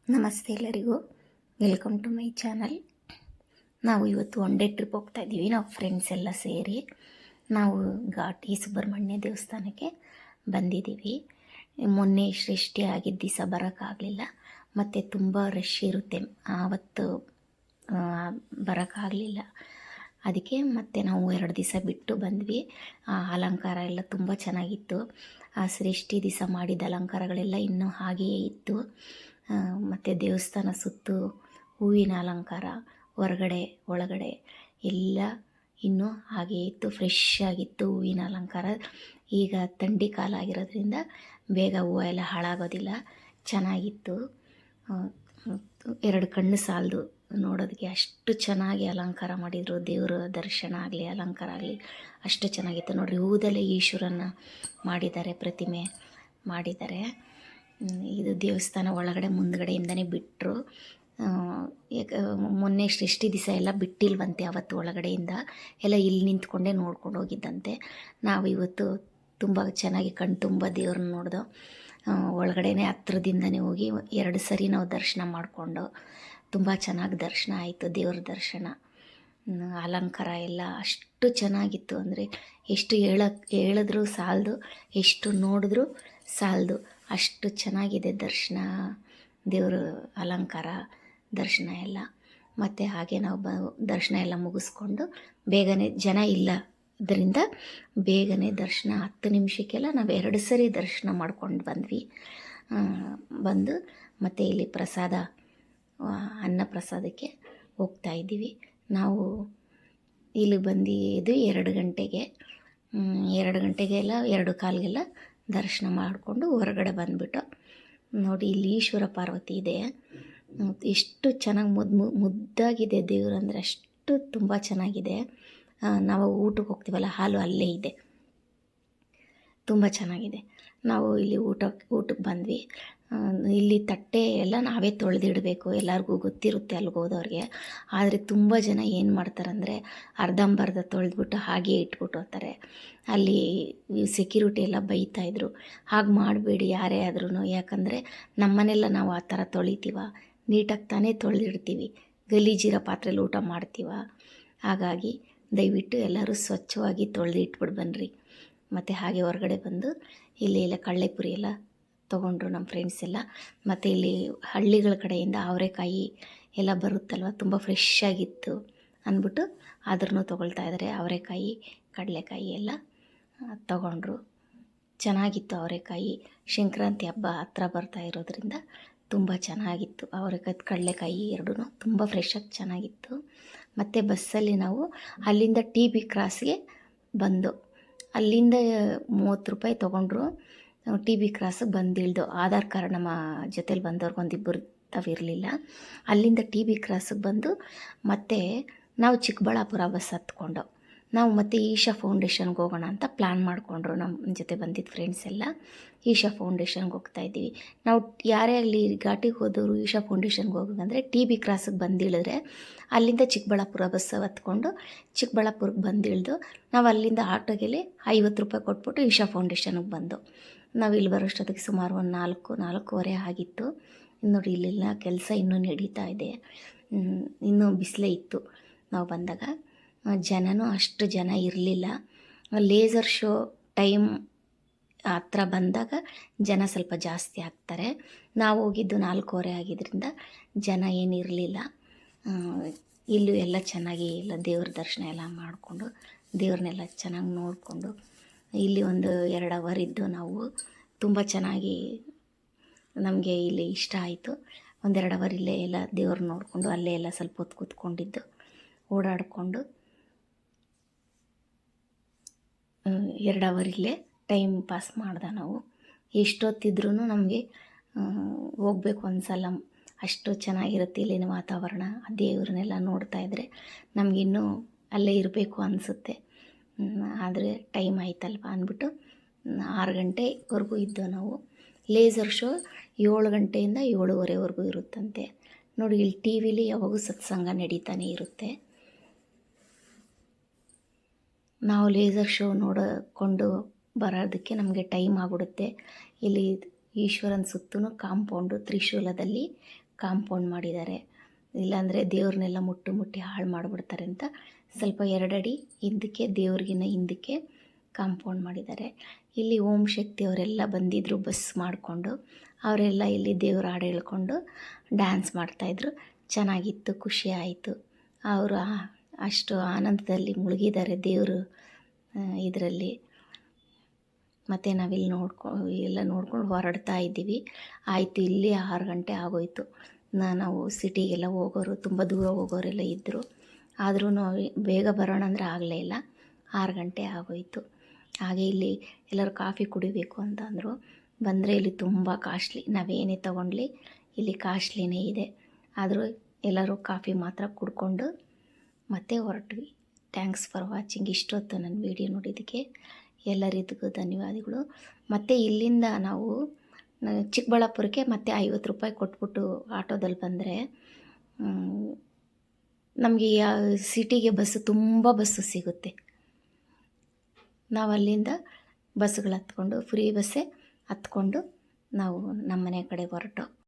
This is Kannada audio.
ನಮಸ್ತೆ ಎಲ್ಲರಿಗೂ, ವೆಲ್ಕಮ್ ಟು ಮೈ ಚಾನಲ್. ನಾವು ಇವತ್ತು ಒನ್ ಡೇ ಟ್ರಿಪ್ ಹೋಗ್ತಾ ಇದ್ದೀವಿ. ನಾವು ಫ್ರೆಂಡ್ಸ್ ಎಲ್ಲ ಸೇರಿ ನಾವು ಘಾಟಿ ಸುಬ್ರಹ್ಮಣ್ಯ ದೇವಸ್ಥಾನಕ್ಕೆ ಬಂದಿದ್ದೀವಿ. ಮೊನ್ನೆ ಸೃಷ್ಟಿ ಆಗಿದ್ದ ದಿವಸ ಬರೋಕ್ಕಾಗಲಿಲ್ಲ, ಮತ್ತು ತುಂಬ ರಶ್ ಇರುತ್ತೆ ಆವತ್ತು, ಬರೋಕ್ಕಾಗಲಿಲ್ಲ. ಅದಕ್ಕೆ ಮತ್ತೆ ನಾವು 2 ದಿವಸ ಬಿಟ್ಟು ಬಂದ್ವಿ. ಆ ಅಲಂಕಾರ ಎಲ್ಲ ತುಂಬ ಚೆನ್ನಾಗಿತ್ತು. ಆ ಸೃಷ್ಟಿ ದಿವಸ ಮಾಡಿದ ಅಲಂಕಾರಗಳೆಲ್ಲ ಇನ್ನೂ ಹಾಗೆಯೇ ಇತ್ತು. ಮತ್ತು ದೇವಸ್ಥಾನ ಸುತ್ತು ಹೂವಿನ ಅಲಂಕಾರ, ಹೊರಗಡೆ ಒಳಗಡೆ ಎಲ್ಲ ಇನ್ನೂ ಹಾಗೇ ಇತ್ತು, ಫ್ರೆಶ್ ಆಗಿತ್ತು ಹೂವಿನ ಅಲಂಕಾರ. ಈಗ ಥಂಡಿ ಕಾಲ ಆಗಿರೋದ್ರಿಂದ ಬೇಗ ಹೂವು ಎಲ್ಲ ಹಾಳಾಗೋದಿಲ್ಲ, ಚೆನ್ನಾಗಿತ್ತು. 2 ಕಣ್ಣು ಸಾಲದು ನೋಡೋದಕ್ಕೆ, ಅಷ್ಟು ಚೆನ್ನಾಗಿ ಅಲಂಕಾರ ಮಾಡಿದರು. ದೇವರ ದರ್ಶನ ಆಗಲಿ ಅಲಂಕಾರ ಆಗಲಿ ಅಷ್ಟು ಚೆನ್ನಾಗಿತ್ತು. ನೋಡಿರಿ, ಹೂದಲ್ಲೇ ಈಶ್ವರನ ಮಾಡಿದ್ದಾರೆ, ಪ್ರತಿಮೆ ಮಾಡಿದ್ದಾರೆ. ಇದು ದೇವಸ್ಥಾನ ಒಳಗಡೆ ಮುಂದ್ಗಡೆಯಿಂದನೇ ಬಿಟ್ಟರು. ಮೊನ್ನೆ ಸೃಷ್ಟಿ ದಿವಸ ಎಲ್ಲ ಬಿಟ್ಟಿಲ್ವಂತೆ, ಅವತ್ತು ಒಳಗಡೆಯಿಂದ ಎಲ್ಲ ಇಲ್ಲಿ ನಿಂತ್ಕೊಂಡೇ ನೋಡ್ಕೊಂಡು ಹೋಗಿದ್ದಂತೆ. ನಾವು ಇವತ್ತು ತುಂಬ ಚೆನ್ನಾಗಿ ಕಣ್ಣು ತುಂಬ ದೇವ್ರನ್ನ ನೋಡ್ದೋ. ಒಳಗಡೆನೇ ಹತ್ರದಿಂದನೇ ಹೋಗಿ 2 ಸರಿ ನಾವು ದರ್ಶನ ಮಾಡಿಕೊಂಡು ತುಂಬ ಚೆನ್ನಾಗಿ ದರ್ಶನ ಆಯಿತು. ದೇವ್ರ ದರ್ಶನ, ಅಲಂಕಾರ ಎಲ್ಲ ಅಷ್ಟು ಚೆನ್ನಾಗಿತ್ತು. ಅಂದರೆ ಎಷ್ಟು ಹೇಳಿದ್ರೂ ಸಾಲದು, ಎಷ್ಟು ನೋಡಿದ್ರೂ ಸಾಲದು, ಅಷ್ಟು ಚೆನ್ನಾಗಿದೆ ದರ್ಶನ, ದೇವ್ರ ಅಲಂಕಾರ, ದರ್ಶನ ಎಲ್ಲ. ಮತ್ತು ಹಾಗೆ ನಾವು ದರ್ಶನ ಎಲ್ಲ ಮುಗಿಸ್ಕೊಂಡು ಬೇಗನೆ, ಜನ ಇಲ್ಲ ಇದರಿಂದ ಬೇಗನೆ ದರ್ಶನ 10 ನಿಮಿಷಕ್ಕೆಲ್ಲ ನಾವು 2 ಸರಿ ದರ್ಶನ ಮಾಡ್ಕೊಂಡು ಬಂದ್ವಿ. ಬಂದು ಮತ್ತು ಇಲ್ಲಿ ಪ್ರಸಾದ, ಅನ್ನ ಪ್ರಸಾದಕ್ಕೆ ಹೋಗ್ತಾಯಿದ್ದೀವಿ. ನಾವು ಇಲ್ಲಿ ಬಂದಿದ್ದು 2 ಗಂಟೆಗೆ, 2 ಗಂಟೆಗೆಲ್ಲ 2:15ಗೆಲ್ಲ ದರ್ಶನ ಮಾಡಿಕೊಂಡು ಹೊರಗಡೆ ಬಂದುಬಿಟ್ಟು, ನೋಡಿ ಇಲ್ಲಿ ಈಶ್ವರ ಪಾರ್ವತಿ ಇದೆ. ಎಷ್ಟು ಚೆನ್ನಾಗಿ ಮುದ್ದಾಗಿದೆ ದೇವರು, ಅಂದರೆ ಅಷ್ಟು ತುಂಬ ಚೆನ್ನಾಗಿದೆ. ನಾವು ಊಟಕ್ಕೆ ಹೋಗ್ತೀವಲ್ಲ, ಹಾಲು ಅಲ್ಲೇ ಇದೆ, ತುಂಬ ಚೆನ್ನಾಗಿದೆ. ನಾವು ಇಲ್ಲಿ ಊಟಕ್ಕೆ ಬಂದ್ವಿ. ಇಲ್ಲಿ ತಟ್ಟೆ ಎಲ್ಲ ನಾವೇ ತೊಳೆದಿಡಬೇಕು, ಎಲ್ಲರಿಗೂ ಗೊತ್ತಿರುತ್ತೆ ಅಲ್ಲಿಗೆ ಹೋದವ್ರಿಗೆ. ಆದರೆ ತುಂಬ ಜನ ಏನು ಮಾಡ್ತಾರಂದರೆ ಅರ್ಧಂಬರ್ಧ ತೊಳೆದ್ಬಿಟ್ಟು ಹಾಗೆ ಇಟ್ಬಿಟ್ಟು ಹೋಗ್ತಾರೆ. ಅಲ್ಲಿ ಸೆಕ್ಯೂರಿಟಿ ಎಲ್ಲ ಬೈತಾಯಿದ್ರು, ಹಾಗೆ ಮಾಡಬೇಡಿ ಯಾರೇ ಆದ್ರೂ. ಯಾಕಂದರೆ ನಮ್ಮನೆಲ್ಲ ನಾವು ಆ ಥರ ತೊಳಿತೀವ, ನೀಟಾಗಿ ತಾನೇ ತೊಳೆದಿಡ್ತೀವಿ, ಗಲೀಜಿರೋ ಪಾತ್ರೆಯಲ್ಲಿ ಊಟ ಮಾಡ್ತೀವ. ಹಾಗಾಗಿ ದಯವಿಟ್ಟು ಎಲ್ಲರೂ ಸ್ವಚ್ಛವಾಗಿ ತೊಳೆದು ಇಟ್ಬಿಟ್ಟು ಬನ್ನಿರಿ. ಮತ್ತು ಹಾಗೆ ಹೊರಗಡೆ ಬಂದು ಇಲ್ಲಿ ಎಲ್ಲ ಕಳ್ಳೆಪುರಿ ಎಲ್ಲ ತೊಗೊಂಡ್ರು ನಮ್ಮ ಫ್ರೆಂಡ್ಸ್ ಎಲ್ಲ. ಮತ್ತು ಇಲ್ಲಿ ಹಳ್ಳಿಗಳ ಕಡೆಯಿಂದ ಅವರೆಕಾಯಿ ಎಲ್ಲ ಬರುತ್ತಲ್ವ, ತುಂಬ ಫ್ರೆಶ್ ಆಗಿತ್ತು ಅಂದ್ಬಿಟ್ಟು ಆದ್ರೂ ತೊಗೊಳ್ತಾ ಇದ್ದಾರೆ. ಅವರೆಕಾಯಿ, ಕಡಲೆಕಾಯಿ ಎಲ್ಲ ತೊಗೊಂಡ್ರು. ಚೆನ್ನಾಗಿತ್ತು ಅವರೆಕಾಯಿ. ಸಂಕ್ರಾಂತಿ ಹಬ್ಬ ಹತ್ರ ಬರ್ತಾ ಇರೋದ್ರಿಂದ ತುಂಬ ಚೆನ್ನಾಗಿತ್ತು ಅವರೆಕಾಯಿ, ಕಡಲೆಕಾಯಿ ಎರಡೂ ತುಂಬ ಫ್ರೆಶಾಗಿ ಚೆನ್ನಾಗಿತ್ತು. ಮತ್ತು ಬಸ್ಸಲ್ಲಿ ನಾವು ಅಲ್ಲಿಂದ TB ಕ್ರಾಸ್ಗೆ ಬಂದು, ಅಲ್ಲಿಂದ 30 ರೂಪಾಯಿ ತೊಗೊಂಡ್ರು. TB ಕ್ರಾಸಿಗೆ ಬಂದಿಳ್ದು, ಆಧಾರ್ ಕಾರ್ಡ್ ನಮ್ಮ ಜೊತೇಲಿ ಬಂದವ್ರಿಗೆ ಒಂದಿಬ್ಬರು ತಾವಿರಲಿಲ್ಲ. ಅಲ್ಲಿಂದ TB ಕ್ರಾಸಿಗೆ ಬಂದು ಮತ್ತೆ ನಾವು ಚಿಕ್ಕಬಳ್ಳಾಪುರ ಬಸ್ ಹತ್ಕೊಂಡು ನಾವು ಮತ್ತೆ ಈಶಾ ಫೌಂಡೇಶನ್ಗೆ ಹೋಗೋಣ ಅಂತ ಪ್ಲ್ಯಾನ್ ಮಾಡಿಕೊಂಡ್ರು. ನಮ್ಮ ಜೊತೆ ಬಂದಿದ್ದ ಫ್ರೆಂಡ್ಸ್ ಎಲ್ಲ ಈಶಾ ಫೌಂಡೇಶನ್ಗೆ ಹೋಗ್ತಾಯಿದ್ದೀವಿ. ನಾವು ಯಾರೇ ಆಗಲಿ ಘಾಟಿಗೆ ಹೋದವರು ಈಶಾ ಫೌಂಡೇಶನ್ಗೆ ಹೋಗೋದಂದರೆ TB ಕ್ರಾಸಿಗೆ ಬಂದಿಳಿದ್ರೆ ಅಲ್ಲಿಂದ ಚಿಕ್ಕಬಳ್ಳಾಪುರ ಬಸ್ ಹತ್ಕೊಂಡು ಚಿಕ್ಕಬಳ್ಳಾಪುರಕ್ಕೆ ಬಂದಿಳಿದು ನಾವು ಅಲ್ಲಿಂದ ಆಟೋಗೆಲ್ಲಿ 50 ರೂಪಾಯಿ ಕೊಟ್ಬಿಟ್ಟು ಈಶಾ ಫೌಂಡೇಶನ್ಗೆ ಬಂದು ನಾವು ಇಲ್ಲಿ ಬರೋಷ್ಟೊತ್ತಿಗೆ ಸುಮಾರು ಒಂದು 4:30 ಆಗಿತ್ತು. ನೋಡಿ, ಇಲ್ಲೆಲ್ಲ ಕೆಲಸ ಇನ್ನೂ ನಡೀತಾ ಇದೆ, ಇನ್ನೂ ಬಿಸಿಲೇ ಇತ್ತು ನಾವು ಬಂದಾಗ. ಜನನೂ ಅಷ್ಟು ಜನ ಇರಲಿಲ್ಲ. ಲೇಸರ್ ಶೋ ಟೈಮ್ ಹತ್ರ ಬಂದಾಗ ಜನ ಸ್ವಲ್ಪ ಜಾಸ್ತಿ ಆಗ್ತಾರೆ. ನಾವು ಹೋಗಿದ್ದು 4:30 ಆಗಿದ್ದರಿಂದ ಜನ ಏನಿರಲಿಲ್ಲ. ಇಲ್ಲೂ ಎಲ್ಲ ಚೆನ್ನಾಗಿ ಎಲ್ಲ ದೇವ್ರ ದರ್ಶನ ಎಲ್ಲ ಮಾಡಿಕೊಂಡು ದೇವ್ರನ್ನೆಲ್ಲ ಚೆನ್ನಾಗಿ ನೋಡಿಕೊಂಡು ಇಲ್ಲಿ ಒಂದು 2 ಅವರ್ ಇದ್ದು ನಾವು ತುಂಬ ಚೆನ್ನಾಗಿ ನಮಗೆ ಇಲ್ಲಿ ಇಷ್ಟ ಆಯಿತು. 1-2 ಅವರ್ ಇಲ್ಲೇ ಎಲ್ಲ ದೇವ್ರ ನೋಡಿಕೊಂಡು ಅಲ್ಲೇ ಎಲ್ಲ ಸ್ವಲ್ಪ ಹೊತ್ತು ಕೂತ್ಕೊಂಡಿದ್ದು, ಓಡಾಡಿಕೊಂಡು 2 ಅವರ್ ಇಲ್ಲೇ ಟೈಮ್ ಪಾಸ್ ಮಾಡ್ದೆ ನಾವು. ಎಷ್ಟೊತ್ತಿದ್ರೂ ನಮಗೆ ಹೋಗ್ಬೇಕು ಅನ್ಸಲ್ಲ, ಅಷ್ಟು ಚೆನ್ನಾಗಿರುತ್ತೆ ಇಲ್ಲಿನ ವಾತಾವರಣ. ದೇವ್ರನ್ನೆಲ್ಲ ನೋಡ್ತಾ ಇದ್ದರೆ ನಮಗಿನ್ನೂ ಅಲ್ಲೇ ಇರಬೇಕು ಅನಿಸುತ್ತೆ. ಆದರೆ ಟೈಮ್ ಆಯ್ತಲ್ವ ಅಂದ್ಬಿಟ್ಟು 6 ಗಂಟೆವರೆಗೂ ಇದ್ದು ನಾವು. ಲೇಸರ್ ಶೋ 7 ಗಂಟೆಯಿಂದ 7:30ವರೆಗೂ ಇರುತ್ತಂತೆ. ನೋಡಿ, ಇಲ್ಲಿ TVಲಿ ಯಾವಾಗೂ ಸತ್ಸಂಗ ನಡೀತಾನೆ ಇರುತ್ತೆ. ನಾವು ಲೇಸರ್ ಶೋ ನೋಡಿಕೊಂಡು ಬರೋದಕ್ಕೆ ನಮಗೆ ಟೈಮ್ ಆಗಿಬಿಡುತ್ತೆ. ಇಲ್ಲಿ ಈಶ್ವರನ ಸುತ್ತೂ ಕಾಂಪೌಂಡು ತ್ರಿಶೂಲದಲ್ಲಿ ಕಾಂಪೌಂಡ್ ಮಾಡಿದ್ದಾರೆ. ಇಲ್ಲಾಂದರೆ ದೇವ್ರನ್ನೆಲ್ಲ ಮುಟ್ಟಿ ಹಾಳು ಮಾಡಿಬಿಡ್ತಾರೆ ಅಂತ ಸ್ವಲ್ಪ 2 ಅಡಿ ಹಿಂದಕ್ಕೆ, ದೇವ್ರಿಗಿನ್ನ ಹಿಂದಕ್ಕೆ ಕಾಂಪೌಂಡ್ ಮಾಡಿದ್ದಾರೆ. ಇಲ್ಲಿ ಓಂ ಶಕ್ತಿ ಅವರೆಲ್ಲ ಬಂದಿದ್ದರು ಬಸ್ ಮಾಡಿಕೊಂಡು. ಅವರೆಲ್ಲ ಇಲ್ಲಿ ದೇವ್ರ ಹಾಡು ಹೇಳ್ಕೊಂಡು ಡ್ಯಾನ್ಸ್ ಮಾಡ್ತಾಯಿದ್ರು. ಚೆನ್ನಾಗಿತ್ತು, ಖುಷಿ ಆಯಿತು. ಅವರು ಅಷ್ಟು ಆನಂದದಲ್ಲಿ ಮುಳುಗಿದ್ದಾರೆ ದೇವರು ಇದರಲ್ಲಿ. ಮತ್ತು ನಾವಿಲ್ಲಿ ಎಲ್ಲ ನೋಡ್ಕೊಂಡು ಹೊರಡ್ತಾ ಇದ್ದೀವಿ. ಆಯಿತು, ಇಲ್ಲಿ 6 ಗಂಟೆ ಆಗೋಯಿತು. ನಾವು ಸಿಟಿಗೆಲ್ಲ ಹೋಗೋರು, ತುಂಬ ದೂರ ಹೋಗೋರೆಲ್ಲ ಇದ್ದರು. ಆದ್ರೂ ಬೇಗ ಬರೋಣ ಅಂದರೆ ಆಗಲೇ ಇಲ್ಲ, 6 ಗಂಟೆ ಆಗೋಯಿತು. ಹಾಗೆ ಇಲ್ಲಿ ಎಲ್ಲರೂ ಕಾಫಿ ಕುಡಿಬೇಕು ಅಂತ ಅಂದರು. ಬಂದರೆ ಇಲ್ಲಿ ತುಂಬ ಕಾಸ್ಟ್ಲಿ, ನಾವೇನೇ ತೊಗೊಂಡ್ಲಿ ಇಲ್ಲಿ ಕಾಸ್ಟ್ಲಿನೇ ಇದೆ. ಆದರೂ ಎಲ್ಲರೂ ಕಾಫಿ ಮಾತ್ರ ಕುಡ್ಕೊಂಡು ಮತ್ತೆ ಹೊರಟ್ವಿ. Thanks for watching. ಇಷ್ಟೊತ್ತು ನನ್ನ ವೀಡಿಯೋ ನೋಡಿದ್ದಕ್ಕೆ ಎಲ್ಲರಿಗೂ ಧನ್ಯವಾದಗಳು. ಮತ್ತು ಇಲ್ಲಿಂದ ನಾವು ಚಿಕ್ಕಬಳ್ಳಾಪುರಕ್ಕೆ ಮತ್ತೆ 50 ರೂಪಾಯಿ ಕೊಟ್ಬಿಟ್ಟು ಆಟೋದಲ್ಲಿ ಬಂದರೆ ನಮಗೆ ಸಿಟಿಗೆ ತುಂಬ ಬಸ್ಸು ಸಿಗುತ್ತೆ. ನಾವು ಅಲ್ಲಿಂದ ಬಸ್ಸುಗಳು ಹತ್ಕೊಂಡು, ಫ್ರೀ ಬಸ್ಸೇ ಹತ್ಕೊಂಡು ನಾವು ನಮ್ಮ ಮನೆ ಕಡೆ ಹೊರಟು